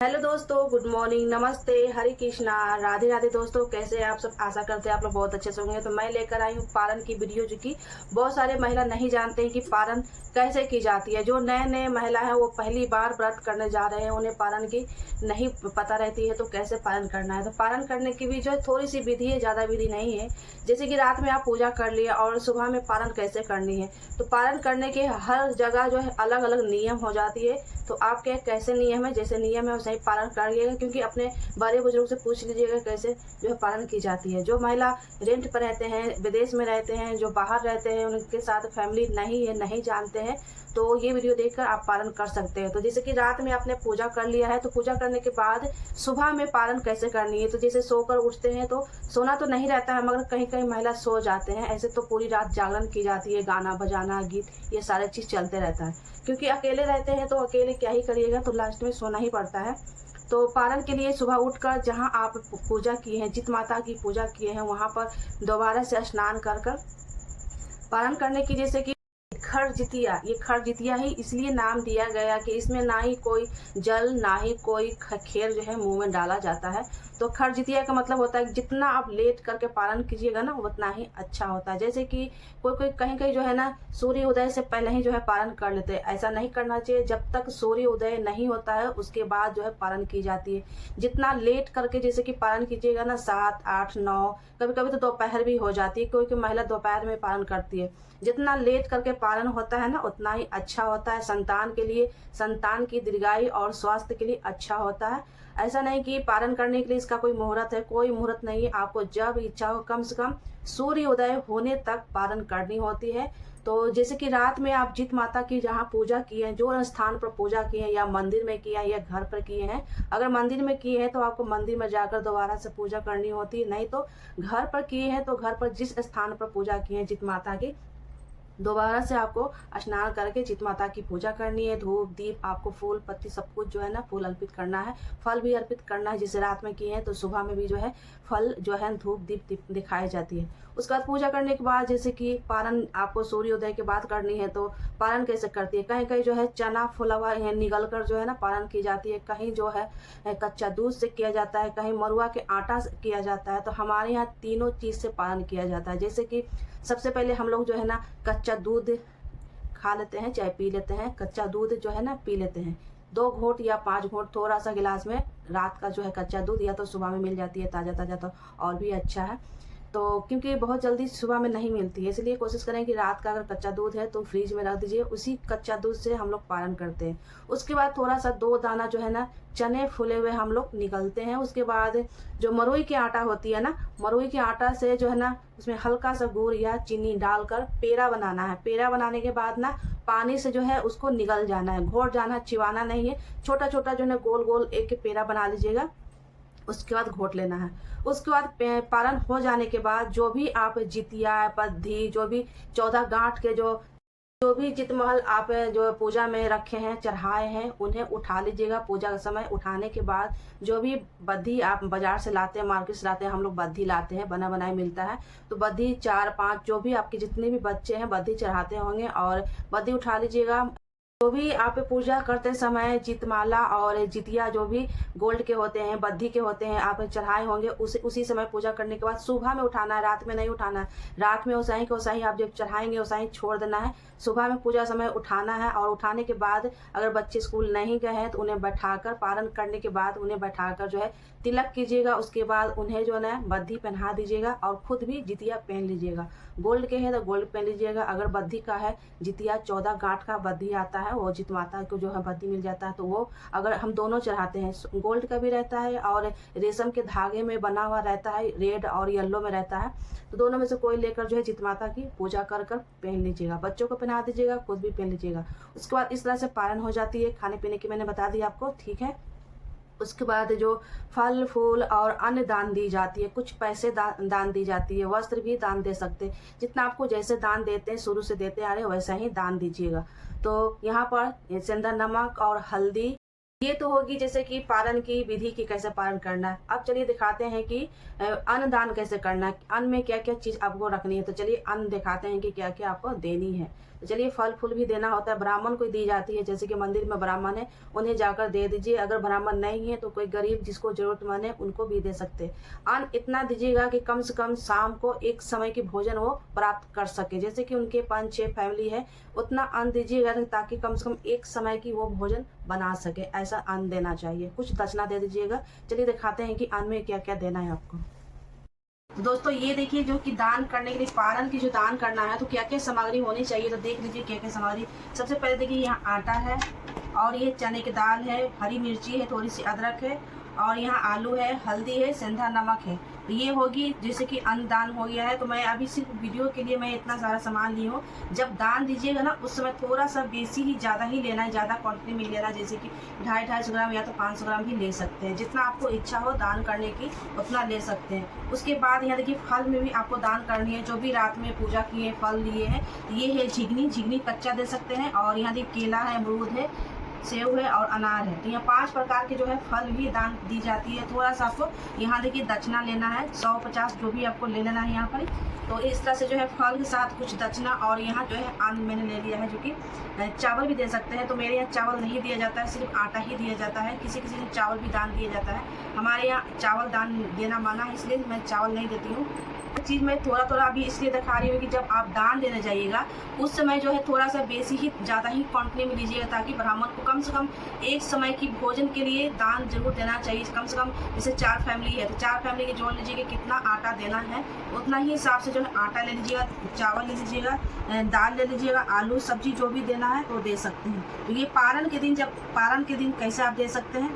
Hello दोस्तों, good morning, नमस्ते, हरे कृष्णा, राधे राधे। दोस्तों कैसे हैं आप सब? आशा करते हैं आप लोग बहुत अच्छे से होंगे। तो मैं लेकर आई हूँ पारण की वीडियो, जो कि बहुत सारे महिला नहीं जानते हैं कि पारण कैसे की जाती है। जो नए नए महिला है वो पहली बार व्रत करने जा रहे हैं, उन्हें पारण की नहीं पता रहती है तो कैसे पारण करना है। तो पारण करने की भी जो है थोड़ी सी विधि है, ज़्यादा विधि नहीं है। जैसे कि रात में आप पूजा कर लिए और सुबह में पारण कैसे करनी है। तो पारण करने के हर जगह जो है अलग अलग नियम हो जाती है। तो आपके कैसे नियम है, जैसे नियम है वैसे ही पालन करिएगा, क्योंकि अपने बड़े बुजुर्ग से पूछ लीजिएगा कैसे जो है पालन की जाती है। जो महिला रेंट पर रहते हैं, विदेश में रहते हैं, जो बाहर रहते हैं, उनके साथ फैमिली नहीं है, नहीं जानते हैं, तो ये वीडियो देखकर आप पालन कर सकते हैं। तो जैसे कि रात में आपने पूजा कर लिया है, तो पूजा करने के बाद सुबह में पालन कैसे करनी है। तो जैसे सोकर उठते हैं, तो सोना तो नहीं रहता है, मगर कहीं कहीं महिला सो जाते हैं। ऐसे तो पूरी रात जागरण की जाती है, गाना बजाना, गीत, ये सारे चीज़ चलते रहता है। क्योंकि अकेले रहते हैं तो अकेले क्या ही करिएगा, तो लास्ट में सोना ही पड़ता है। तो पारण के लिए सुबह उठकर जहाँ आप पूजा किए हैं, जित माता की पूजा किए हैं, वहाँ पर दोबारा से स्नान कर कर पारण करने की। जैसे कि खरजितिया, ये खरजितिया ही इसलिए नाम दिया गया कि इसमें ना ही कोई जल, ना ही कोई खेर जो है मुंह में डाला जाता है। तो खरजितिया का मतलब होता है कि जितना आप लेट करके पालन कीजिएगा ना, उतना ही अच्छा होता है। जैसे कि कोई कोई कहीं कहीं जो है ना सूर्य उदय से पहले ही जो है पालन कर लेते हैं। ऐसा नहीं करना चाहिए। जब तक सूर्य उदय नहीं होता है उसके बाद जो है पालन की जाती है। जितना लेट करके जैसे कि पालन कीजिएगा ना, 7, 8, 9, कभी कभी तो दोपहर भी हो जाती है। कोई कोई महिला दोपहर में पालन करती है। जितना लेट करके पालन होता है ना, उतना ही अच्छा होता है संतान के लिए, संतान की दीर्घायु और स्वास्थ्य के लिए अच्छा होता है। ऐसा नहीं कि पालन करने के लिए इसका कोई मुहूर्त है, कोई मुहूर्त नहीं है। आपको जब इच्छा हो, कम से कम सूर्य उदय होने तक पालन करनी होती है। तो जैसे कि रात में आप जित माता की जहाँ पूजा किए हैं, जो स्थान पर पूजा किए हैं, या मंदिर में किया है या घर पर किए हैं, अगर मंदिर में किए हैं तो आपको मंदिर में जाकर दोबारा से पूजा करनी होती है। नहीं तो घर पर किए हैं तो घर पर जिस स्थान पर पूजा किए हैं जित माता की, दोबारा से आपको स्नान करके चित माता की पूजा करनी है। धूप दीप, आपको फूल पत्ती सब कुछ जो है ना फूल अर्पित करना है, फल भी अर्पित करना है। जैसे रात में किए हैं तो सुबह में भी जो है फल जो है धूप दीप दिखाई जाती है। उसके बाद पूजा करने के बाद जैसे कि पारण आपको सूर्योदय के बाद करनी है। तो पारण कैसे करती है, कहीं कहीं जो है चना फुला हुआ निगल कर जो है ना पारण की जाती है। कहीं जो है कच्चा दूध से किया जाता है, कहीं मरुआ के आटा से किया जाता है। तो हमारे यहाँ तीनों चीज़ से पालन किया जाता है। जैसे कि सबसे पहले हम लोग जो है ना कच्चा दूध खा लेते हैं, चाहे पी लेते हैं। कच्चा दूध जो है ना पी लेते हैं, 2 घोंट या 5 घोंट थोड़ा सा गिलास में। रात का जो है कच्चा दूध या तो सुबह में मिल जाती है ताज़ा ताज़ा, तो और भी अच्छा है। तो क्योंकि बहुत जल्दी सुबह में नहीं मिलती है, इसलिए कोशिश करें कि रात का अगर कच्चा दूध है तो फ्रिज में रख दीजिए। उसी कच्चा दूध से हम लोग पालन करते हैं। उसके बाद थोड़ा सा 2 दाना जो है ना चने फूले हुए हम लोग निकलते हैं। उसके बाद जो मरुई की आटा होती है ना, मरुई के आटा से जो है ना उसमें हल्का सा गुड़ या चीनी डालकर पेड़ा बनाना है। पेड़ा बनाने के बाद ना पानी से जो है उसको निगल जाना है, घोट जाना है, चिबाना नहीं है। छोटा छोटा जो है गोल गोल एक पेड़ा बना लीजिएगा, उसके बाद घोट लेना है। उसके बाद पारण हो जाने के बाद जो भी आप जितिया पद्धि, जो भी 14 गांठ के जो भी चितमहल आप जो पूजा में रखे हैं, चढ़ाए हैं, उन्हें उठा लीजिएगा। पूजा का समय उठाने के बाद जो भी बद्धी आप बाजार से लाते हैं, मार्केट से लाते हैं, हम लोग बद्धी लाते हैं, बना बनाई मिलता है। तो बद्धी 4-5 जो भी आपके जितने भी बच्चे हैं बद्धी चढ़ाते होंगे, और बद्धी उठा लीजिएगा। जो भी आप पूजा करते समय जितमाला और जितिया जो भी गोल्ड के होते हैं, बद्धी के होते हैं, आप चढ़ाए होंगे, उसी समय पूजा करने के बाद सुबह में उठाना है, रात में नहीं उठाना है। रात में वैसा ही को वैसा ही आप जब चढ़ाएंगे वैसा ही छोड़ देना है। सुबह में पूजा समय उठाना है, और उठाने के बाद अगर बच्चे स्कूल नहीं गए हैं तो उन्हें बैठाकर, पारण करने के बाद उन्हें बैठाकर जो है तिलक कीजिएगा। उसके बाद उन्हें जो है ना बद्धी पहना दीजिएगा, और खुद भी जितिया पहन लीजिएगा। गोल्ड के हैं तो गोल्ड पहन लीजिएगा। अगर बद्धी का है, जितिया 14 गांठ का बद्धी आता है, वो जित माता को जो है बद्धी मिल जाता है, तो वो अगर हम दोनों चढ़ाते हैं, गोल्ड का भी रहता है और रेशम के धागे में बना हुआ रहता है, रेड और येलो में रहता है। तो दोनों में से कोई लेकर जो है जित माता की पूजा कर कर पहन लीजिएगा। बच्चों को पहना दीजिएगा, खुद भी पहन लीजिएगा। उसके बाद इस तरह से पारण हो जाती है। खाने पीने की मैंने बता दी आपको, ठीक है। उसके बाद जो फल फूल और अन्न दान दी जाती है, कुछ पैसे दान दी जाती है, वस्त्र भी दान दे सकते हैं। जितना आपको जैसे दान देते हैं, शुरू से देते आ रहे हैं, वैसा ही दान दीजिएगा। तो यहाँ पर सेंधा नमक और हल्दी, ये तो होगी जैसे कि पारण की विधि की कैसे पारण करना है। अब चलिए दिखाते हैं कि अन्न दान कैसे करना है, अन्न में क्या क्या चीज़ आपको रखनी है। तो चलिए अन्न दिखाते हैं कि क्या क्या आपको देनी है। तो चलिए फल फूल भी देना होता है, ब्राह्मण को दी जाती है, जैसे कि मंदिर में ब्राह्मण है उन्हें जाकर दे दीजिए। अगर ब्राह्मण नहीं है तो कोई गरीब जिसको जरूरतमंद है उनको भी दे सकते हैं। अन्न इतना दीजिएगा कि कम से कम शाम को एक समय की भोजन वो प्राप्त कर सके, जैसे कि उनके 5-6 फैमिली है उतना अन्न दीजिएगा ताकि कम से कम एक समय की वो भोजन बना सके, ऐसा अन्न देना चाहिए। कुछ दक्षिणा दे दीजिएगा। चलिए दिखाते हैं कि अन्न में क्या क्या देना है आपको। तो दोस्तों ये देखिए, जो कि दान करने के लिए पारण की जो दान करना है तो क्या क्या सामग्री होनी चाहिए, तो देख लीजिए क्या क्या सामग्री। सबसे पहले देखिए यहाँ आटा है, और ये चने की दाल है, हरी मिर्ची है, थोड़ी सी अदरक है, और यहाँ आलू है, हल्दी है, सेंधा नमक है। तो ये होगी जैसे कि अन्न दान हो गया है। तो मैं अभी सिर्फ वीडियो के लिए मैं इतना सारा सामान ली हूँ। जब दान दीजिएगा ना उस समय थोड़ा सा बेसी ही ज़्यादा ही लेना है, ज़्यादा क्वांटिटी में लेना है, जैसे कि 250 ग्राम या तो 500 ग्राम भी ले सकते हैं। जितना आपको इच्छा हो दान करने की उतना ले सकते हैं। उसके बाद यहाँ देखिए फल में भी आपको दान करनी है। जो भी रात में पूजा किए फल लिए हैं, ये है झिगनी कच्चा दे सकते हैं, और यहाँ देखिए केला है, अमरूद है, सेव है और अनार है। तो यहाँ 5 प्रकार के जो है फल भी दान दी जाती है। थोड़ा सा आपको यहाँ देखिए दक्षिणा लेना है, 100-50 जो भी आपको ले लेना है यहाँ पर। तो इस तरह से जो है फल के साथ कुछ दक्षिणा, और यहाँ जो है अन्न मैंने ले लिया है, जो कि चावल भी दे सकते हैं। तो मेरे यहाँ चावल नहीं दिया जाता है, सिर्फ आटा ही दिया जाता है। किसी किसी ने चावल भी दान दिया जाता है। हमारे यहाँ चावल दान देना माना है, इसलिए मैं चावल नहीं देती हूँ। चीज़ मैं थोड़ा थोड़ा अभी इसलिए दिखा रही हूँ कि जब आप दान देने जाइएगा उस समय जो है थोड़ा सा बेसी ही ज़्यादा ही क्वांटिटी में लीजिएगा, ताकि ब्राह्मण को कम से कम एक समय की भोजन के लिए दान जरूर देना चाहिए। कम से कम जैसे 4 फैमिली है तो 4 फैमिली के जोड़ लीजिए कि कितना आटा देना है, उतना ही हिसाब से जो है आटा ले लीजिएगा, चावल ले लीजिएगा, दाल ले लीजिएगा, आलू सब्जी जो भी देना है वो दे सकते हैं। तो ये पारण के दिन, जब पारण के दिन कैसे आप दे सकते हैं,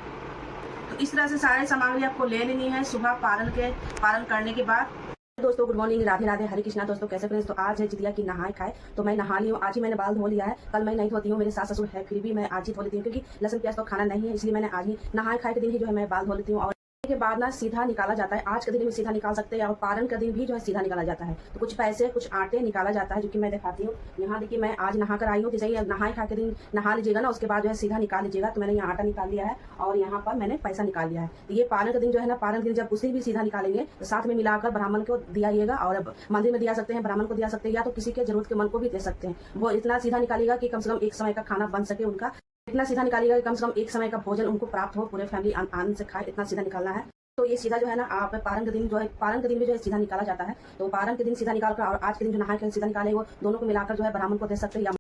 तो इस तरह से सारे सामग्री आपको ले लेनी है सुबह पारण करने के बाद। दोस्तों गुड मॉर्निंग, राधे राधे, हरे कृष्णा। दोस्तों कैसे फ्रेंड्स, तो आज है जितिया की नहाए खाए। तो मैं नहा ली हूँ, आज ही मैंने बाल धो लिया है। कल मैं नहीं धोती हूँ, मेरे सास ससुर है फिर भी मैं आज ही धो लेती हूँ, क्योंकि लहसुन प्याज तो खाना नहीं है, इसलिए मैंने आज ही नहाए खाए के दिन ही जो है मैं बाल धो लेती हूँ। और के बाद ना सीधा निकाला जाता है। आज के दिन भी सीधा निकाल सकते हैं, और पारण का दिन भी जो है सीधा निकाला जाता है। तो कुछ पैसे कुछ आटे निकाला जाता है, जो कि मैं दिखाती हूँ। यहाँ देखिए मैं आज नहा कर आई हूँ। जैसे ही नहाए खा के दिन नहा लीजिएगा ना, उसके बाद जो है सीधा निकाल लीजिएगा। तो मैंने यहाँ आटा निकाल लिया है, और यहाँ पर मैंने पैसा निकाल लिया है। तो ये पारण का दिन जो है ना, पारण के दिन जब उसी भी सीधा निकालेंगे तो साथ में मिलाकर ब्राह्मण को दियाइएगा, और मंदिर में दिया सकते हैं, ब्राह्मण को दिया सकते हैं, या तो किसी के जरूरत के मन को भी दे सकते हैं। वो इतना सीधा निकालेगा कि कम से कम एक समय का खाना बन सके उनका। इतना सीधा निकालेगा कि कम से कम एक समय का भोजन उनको प्राप्त हो, पूरे फैमिली आनंद से खाए, इतना सीधा निकालना है। तो ये सीधा जो है ना, आप पारण के दिन जो है, पारण के दिन भी जो है सीधा निकाला जाता है। तो पारण के दिन सीधा निकालकर और आज के दिन जो नहाए के सीधा निकाले, वो दोनों को मिलाकर जो है ब्राह्मण को दे सकते हैं, या